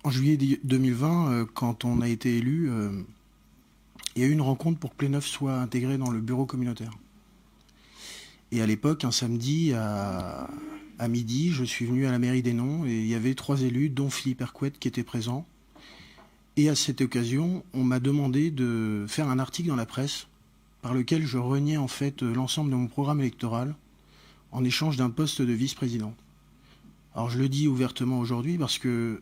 En juillet 2020, quand on a été élu, il y a eu une rencontre pour que Pléneuf soit intégré dans le bureau communautaire. Et à l'époque, un samedi à midi, je suis venu à la mairie d'Hénon et il y avait 3 élus, dont Philippe Hercouët, qui étaient présents. Et à cette occasion, on m'a demandé de faire un article dans la presse par lequel je reniais en fait l'ensemble de mon programme électoral en échange d'un poste de vice-président. Alors je le dis ouvertement aujourd'hui parce que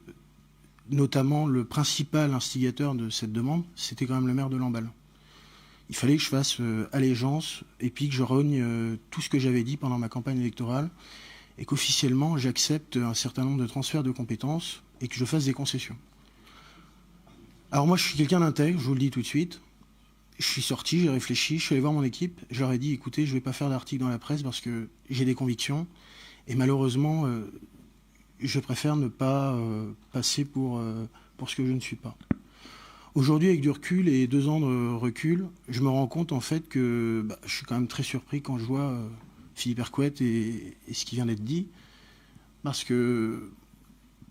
notamment le principal instigateur de cette demande, c'était quand même le maire de Lamballe. Il fallait que je fasse allégeance et puis que je rogne tout ce que j'avais dit pendant ma campagne électorale et qu'officiellement j'accepte un certain nombre de transferts de compétences et que je fasse des concessions. Alors moi je suis quelqu'un d'intègre, je vous le dis tout de suite. Je suis sorti, j'ai réfléchi, je suis allé voir mon équipe, je leur ai dit écoutez, je ne vais pas faire d'article dans la presse parce que j'ai des convictions et malheureusement je préfère ne pas passer pour ce que je ne suis pas. Aujourd'hui, avec du recul et 2 ans de recul, je me rends compte en fait que je suis quand même très surpris quand je vois Philippe Hercouët et ce qui vient d'être dit. Parce que,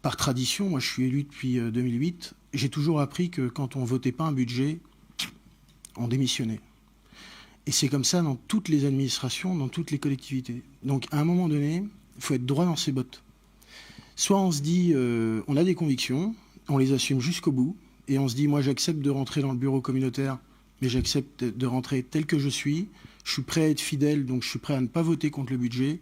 par tradition, moi je suis élu depuis 2008, j'ai toujours appris que quand on ne votait pas un budget, on démissionnait. Et c'est comme ça dans toutes les administrations, dans toutes les collectivités. Donc à un moment donné, il faut être droit dans ses bottes. Soit on se dit, on a des convictions, on les assume jusqu'au bout, et on se dit, moi j'accepte de rentrer dans le bureau communautaire, mais j'accepte de rentrer tel que je suis prêt à être fidèle, donc je suis prêt à ne pas voter contre le budget,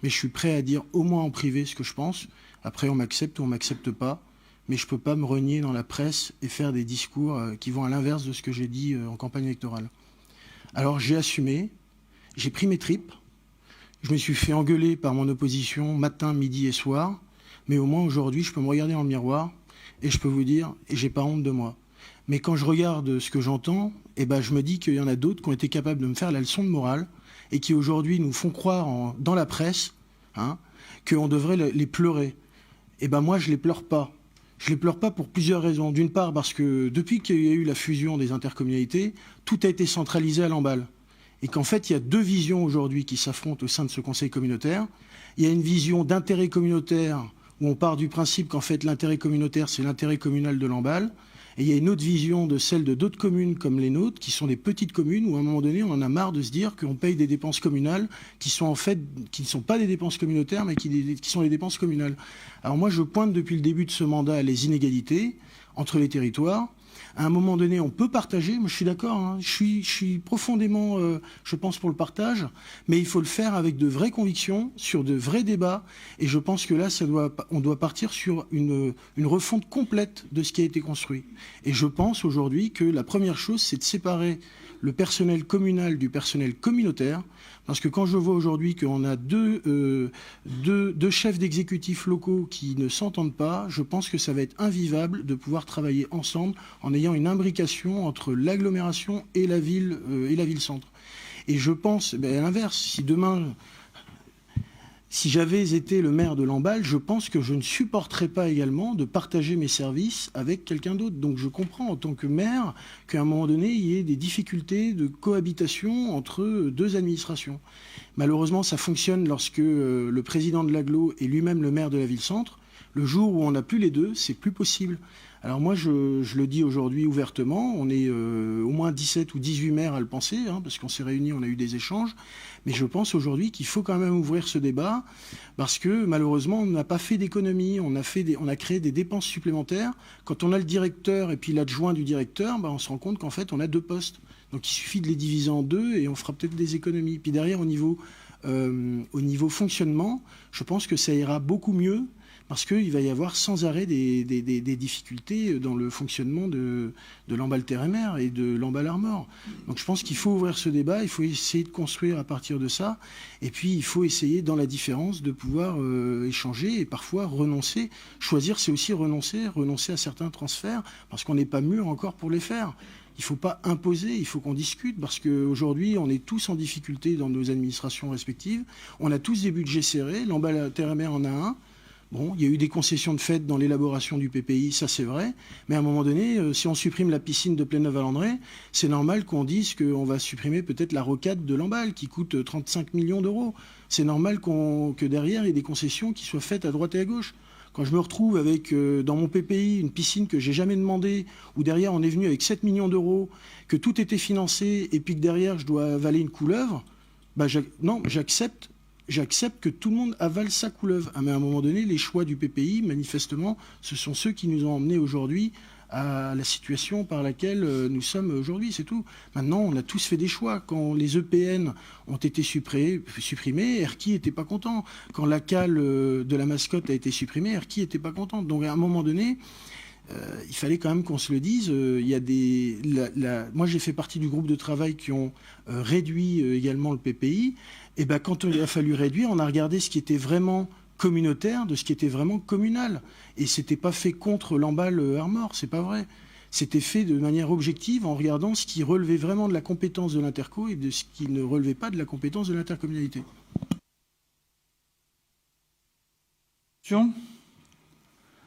mais je suis prêt à dire au moins en privé ce que je pense. Après on m'accepte ou on ne m'accepte pas, mais je ne peux pas me renier dans la presse et faire des discours qui vont à l'inverse de ce que j'ai dit en campagne électorale. Alors j'ai assumé, j'ai pris mes tripes, je me suis fait engueuler par mon opposition matin, midi et soir, mais au moins aujourd'hui je peux me regarder dans le miroir et je peux vous dire, et j'ai pas honte de moi. Mais quand je regarde ce que j'entends, je me dis qu'il y en a d'autres qui ont été capables de me faire la leçon de morale et qui aujourd'hui nous font croire dans la presse qu'on devrait les pleurer. Moi je les pleure pas. Je les pleure pas pour plusieurs raisons. D'une part parce que depuis qu'il y a eu la fusion des intercommunalités, tout a été centralisé à Lamballe. Et qu'en fait, il y a 2 visions aujourd'hui qui s'affrontent au sein de ce conseil communautaire. Il y a une vision d'intérêt communautaire où on part du principe qu'en fait l'intérêt communautaire c'est l'intérêt communal de Lamballe. Et il y a une autre vision de celle de d'autres communes comme les nôtres, qui sont des petites communes où à un moment donné on en a marre de se dire qu'on paye des dépenses communales qui sont en fait, qui ne sont pas des dépenses communautaires mais qui sont des dépenses communales. Alors moi je pointe depuis le début de ce mandat les inégalités entre les territoires. À un moment donné, on peut partager, moi je suis d'accord, je suis profondément, je pense, pour le partage, mais il faut le faire avec de vraies convictions, sur de vrais débats, et je pense que là, on doit partir sur une refonte complète de ce qui a été construit. Et je pense aujourd'hui que la première chose, c'est de séparer le personnel communal du personnel communautaire, parce que quand je vois aujourd'hui qu'on a deux chefs d'exécutifs locaux qui ne s'entendent pas, je pense que ça va être invivable de pouvoir travailler ensemble en ayant une imbrication entre l'agglomération et la ville-centre. Et je pense, à l'inverse, si demain, si j'avais été le maire de Lamballe, je pense que je ne supporterais pas également de partager mes services avec quelqu'un d'autre. Donc je comprends en tant que maire qu'à un moment donné, il y ait des difficultés de cohabitation entre 2 administrations. Malheureusement, ça fonctionne lorsque le président de l'agglo est lui-même le maire de la ville-centre. Le jour où on n'a plus les deux, c'est plus possible. Alors moi, je le dis aujourd'hui ouvertement, on est au moins 17 ou 18 maires à le penser, parce qu'on s'est réunis, on a eu des échanges, mais je pense aujourd'hui qu'il faut quand même ouvrir ce débat, parce que malheureusement, on n'a pas fait d'économie, on a créé des dépenses supplémentaires. Quand on a le directeur et puis l'adjoint du directeur, on se rend compte qu'en fait, on a 2 postes. Donc il suffit de les diviser en 2 et on fera peut-être des économies. Puis derrière, au niveau fonctionnement, je pense que ça ira beaucoup mieux, parce qu'il va y avoir sans arrêt des difficultés dans le fonctionnement de Lamballe-Terre-et-Mer et de Lamballe-Armor. Donc je pense qu'il faut ouvrir ce débat, il faut essayer de construire à partir de ça, et puis il faut essayer dans la différence de pouvoir échanger et parfois renoncer. Choisir, c'est aussi renoncer à certains transferts, parce qu'on n'est pas mûr encore pour les faire. Il ne faut pas imposer, il faut qu'on discute, parce qu'aujourd'hui, on est tous en difficulté dans nos administrations respectives. On a tous des budgets serrés, Lamballe-Terre-et-Mer en a un. Bon, il y a eu des concessions de fait dans l'élaboration du PPI, ça c'est vrai, mais à un moment donné, si on supprime la piscine de Pléneuve-Valandré, c'est normal qu'on dise qu'on va supprimer peut-être la rocade de Lamballe qui coûte 35 millions d'euros. C'est normal que derrière, il y ait des concessions qui soient faites à droite et à gauche. Quand je me retrouve avec, dans mon PPI, une piscine que j'ai jamais demandé, où derrière on est venu avec 7 millions d'euros, que tout était financé, et puis que derrière je dois avaler une couleuvre, bah non, j'accepte que tout le monde avale sa couleuvre. Mais à un moment donné, les choix du PPI, manifestement, ce sont ceux qui nous ont emmenés aujourd'hui à la situation par laquelle nous sommes aujourd'hui, c'est tout. Maintenant, on a tous fait des choix. Quand les EPN ont été supprimés, Erki n'était pas content. Quand la cale de la mascotte a été supprimée, Erki n'était pas content. Donc à un moment donné, il fallait quand même qu'on se le dise. Il y a moi, j'ai fait partie du groupe de travail qui ont réduit également le PPI. Et ben, quand il a fallu réduire, on a regardé ce qui était vraiment communautaire de ce qui était vraiment communal. Et c'était pas fait contre l'emballe Armor, c'est pas vrai. C'était fait de manière objective en regardant ce qui relevait vraiment de la compétence de l'interco et de ce qui ne relevait pas de la compétence de l'intercommunalité.